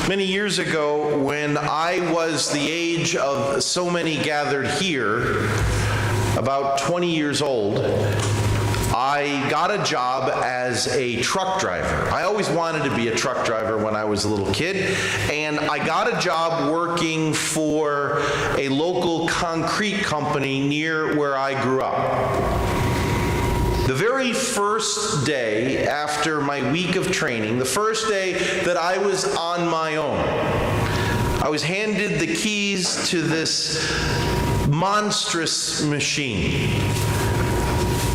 Many years ago, when I was the age of so many gathered here, about 20 years old, I got a job as a truck driver. I always wanted to be a truck driver when I was a little kid, and I got a job working for a local concrete company near where I grew up. The very first day after my week of training, the first day that I was on my own, I was handed the keys to this monstrous machine.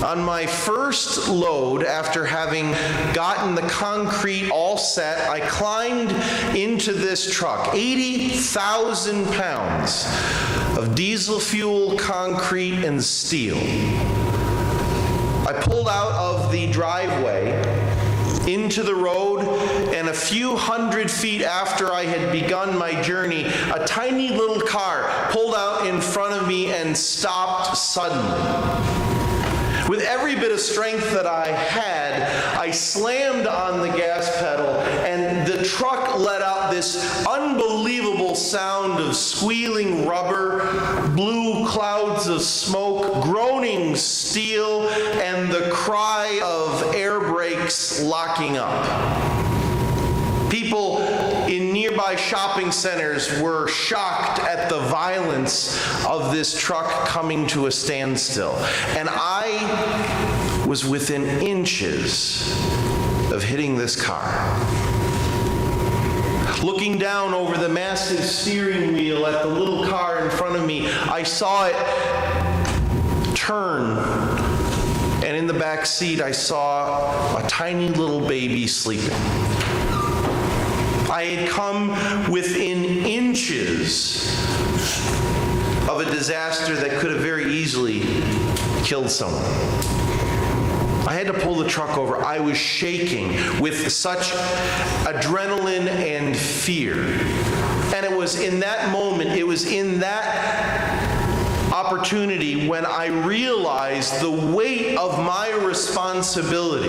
On my first load, after having gotten the concrete all set, I climbed into this truck, 80,000 pounds of diesel fuel, concrete, and steel. I pulled out of the driveway into the road, and a few hundred feet after I had begun my journey, a tiny little car pulled out in front of me and stopped suddenly. With every bit of strength that I had, I slammed on the gas pedal, and the truck let out this unbelievable sound of squealing rubber, blue clouds of smoke, groaning steel, and the cry of air brakes locking up. People in nearby shopping centers were shocked at the violence of this truck coming to a standstill. And I was within inches of hitting this car. Looking down over the massive steering wheel at the little car in front of me, I saw it turn. And in the back seat, I saw a tiny little baby sleeping. I had come within inches of a disaster that could have very easily killed someone. I had to pull the truck over. I was shaking with such adrenaline and fear. And it was in that moment, it was in that opportunity when I realized the weight of my responsibility.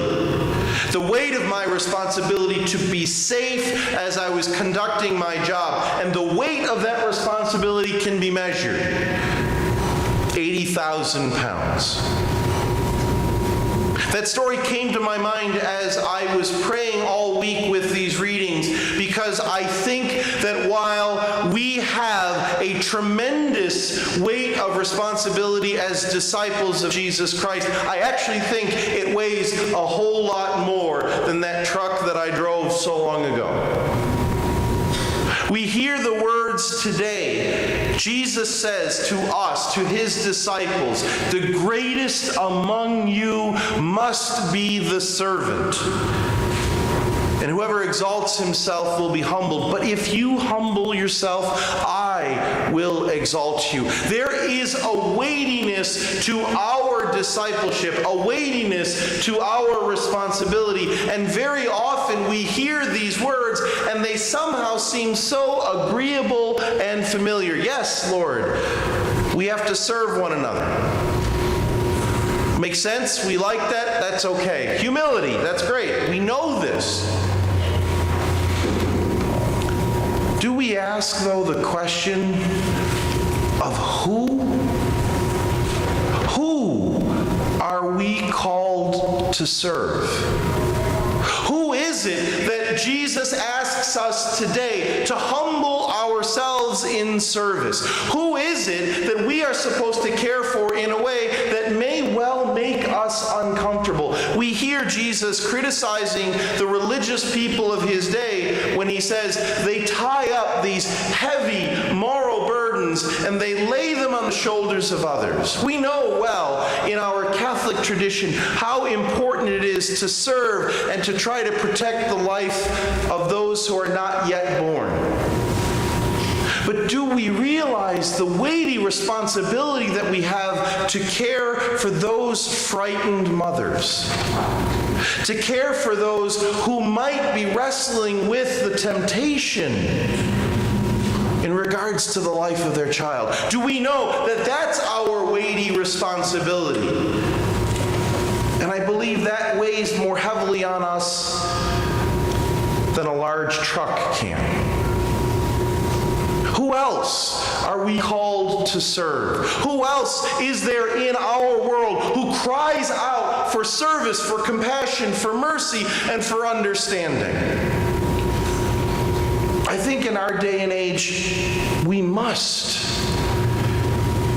The weight of my responsibility to be safe as I was conducting my job. And the weight of that responsibility can be measured. 80,000 pounds. That story came to my mind as I was praying all week with these readings, because I think that while we have a tremendous weight of responsibility as disciples of Jesus Christ, I actually think it weighs a whole lot more than that truck that I drove so long ago. We hear the words today. Jesus says to us, to his disciples, the greatest among you must be the servant. And whoever exalts himself will be humbled. But if you humble yourself, I will exalt you. There is a weightiness to our discipleship, a weightiness to our responsibility. And very often we hear these words and they somehow seem so agreeable and familiar. Yes, Lord, we have to serve one another. Makes sense? We like that? That's okay. Humility, that's great. We know this. Do we ask, though, the question of who? Who are we called to serve? Who is it that Jesus asks us today to humble ourselves in service? Who is it that we are supposed to care for in a way that may well make us uncomfortable? We hear Jesus criticizing the religious people of his day when he says they tie up these heavy moral burdens and they lay them on the shoulders of others. We know well in our Catholic tradition how important it is to serve and to try to protect the life of those who are not yet born. But do we realize the weighty responsibility that we have to care for those frightened mothers? To care for those who might be wrestling with the temptation in regards to the life of their child? Do we know that that's our weighty responsibility? And I believe that weighs more heavily on us than a large truck can. Who else are we called to serve? Who else is there in our world who cries out for service, for compassion, for mercy, and for understanding? I think in our day and age, we must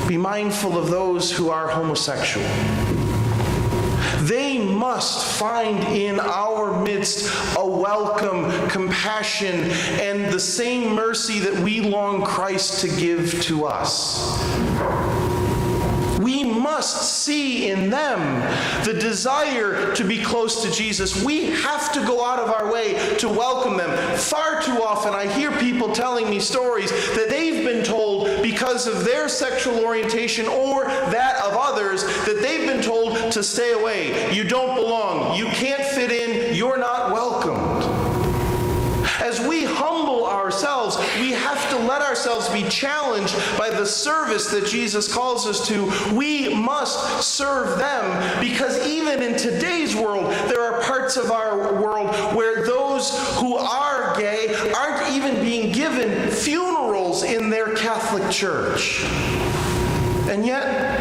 be mindful of those who are homosexual. They must find in our midst a welcome, compassion, and the same mercy that we long Christ to give to us. We must see in them the desire to be close to Jesus. We have to go out of our way to welcome them. Far too often I hear people telling me stories that they've been told because of their sexual orientation or that of others that they've been told to stay away. You don't belong. You can't fit in. You're not welcomed. As we humble ourselves, we have to let ourselves be challenged by the service that Jesus calls us to. We must serve them because even in today's world, there are parts of our world where those who are gay aren't even being given funerals in their Catholic Church. And yet,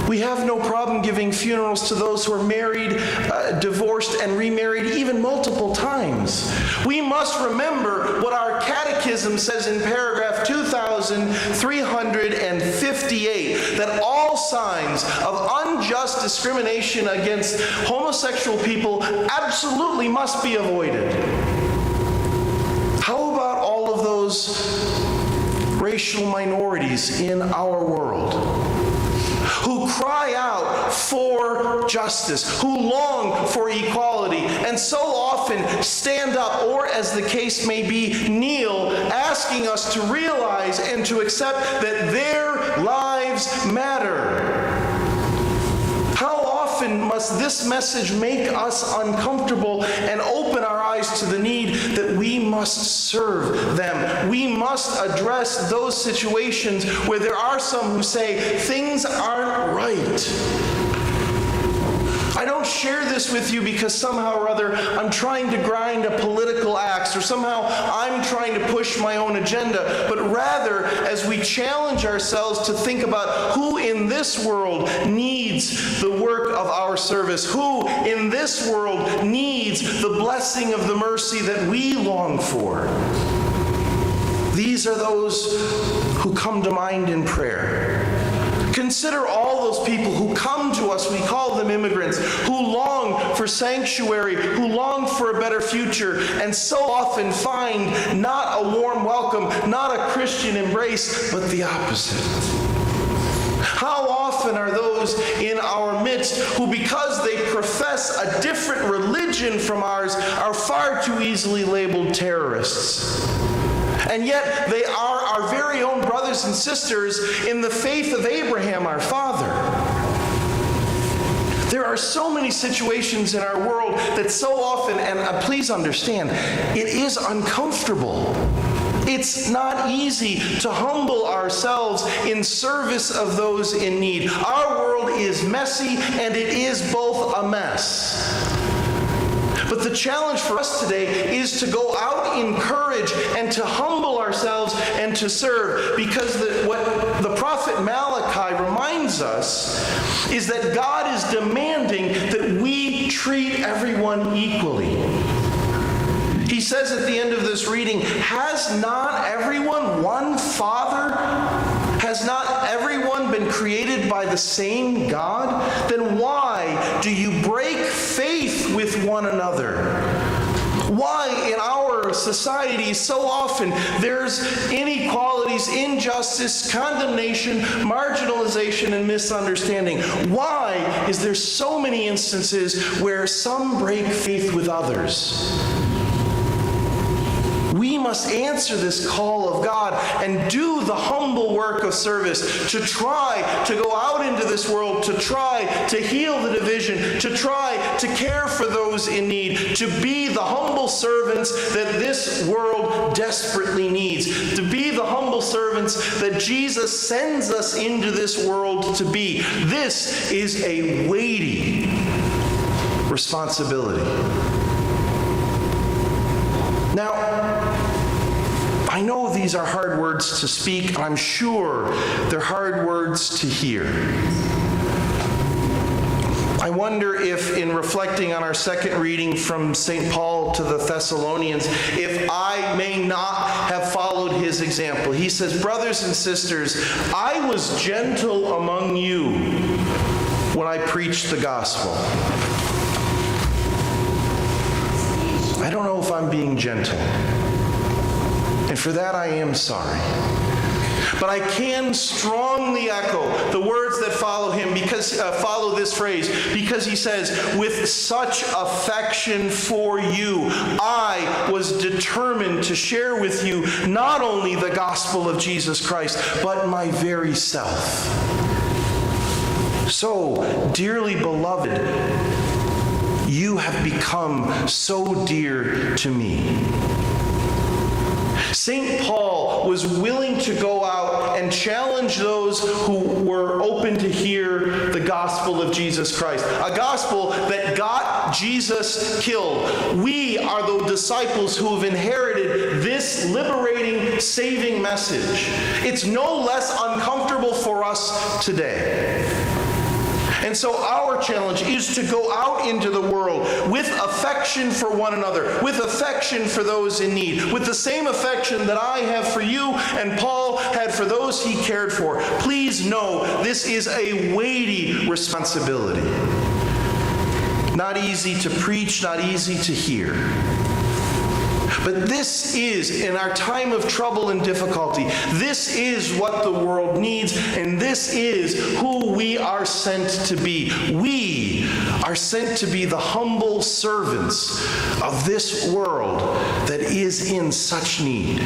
we have no problem giving funerals to those who are married, divorced, and remarried even multiple times. We must remember what our catechism says in paragraph 2358, that all signs of unjust discrimination against homosexual people absolutely must be avoided. How about all of those racial minorities in our world who cry out for justice, who long for equality, and so often stand up, or as the case may be, kneel, asking us to realize and to accept that their lives matter? How often must this message make us uncomfortable and open our eyes to the need that we must serve them? We must address those situations where there are some who say things aren't right. I don't share this with you because somehow or other I'm trying to grind a political axe or somehow I'm trying to push my own agenda, but rather as we challenge ourselves to think about who in this world needs the work of our service, who in this world needs the blessing of the mercy that we long for. These are those who come to mind in prayer. Consider all those people who come to us, we call them immigrants, who long for sanctuary, who long for a better future, and so often find not a warm welcome, not a Christian embrace, but the opposite. How often are those in our midst who, because they profess a different religion from ours, are far too easily labeled terrorists? And yet they are our very own brothers and sisters in the faith of Abraham, our father. There are so many situations in our world that so often, and please understand, it is uncomfortable. It's not easy to humble ourselves in service of those in need. Our world is messy, and it is both a mess. But the challenge for us today is to go out in courage and to humble ourselves and to serve, because what the prophet Malachi reminds us is that God is demanding that we treat everyone equally. He says at the end of this reading, has not everyone one Father? Has not everyone been created by the same God? Then why do you break faith with one another? Why in our society so often there's inequalities, injustice, condemnation, marginalization, and misunderstanding? Why is there so many instances where some break faith with others? We must answer this call of God and do the humble work of service, to try to go out into this world, to try to heal the division, to try to care for those in need, to be the humble servants that this world desperately needs, to be the humble servants that Jesus sends us into this world to be. This is a weighty responsibility. Now, I know these are hard words to speak, and I'm sure they're hard words to hear. I wonder if, in reflecting on our second reading from St. Paul to the Thessalonians, if I may not have followed his example. He says, brothers and sisters, I was gentle among you when I preached the gospel. I don't know if I'm being gentle. And for that I am sorry. But I can strongly echo the words that follow him, because follow this phrase, because he says, with such affection for you, I was determined to share with you not only the gospel of Jesus Christ, but my very self. So, dearly beloved, you have become so dear to me. St. Paul was willing to go out and challenge those who were open to hear the gospel of Jesus Christ, a gospel that got Jesus killed. We are the disciples who have inherited this liberating, saving message. It's no less uncomfortable for us today. And so our challenge is to go out into the world with affection for one another, with affection for those in need, with the same affection that I have for you and Paul had for those he cared for. Please know this is a weighty responsibility. Not easy to preach, not easy to hear. But this is, in our time of trouble and difficulty, this is what the world needs, and this is who we are sent to be. We are sent to be the humble servants of this world that is in such need.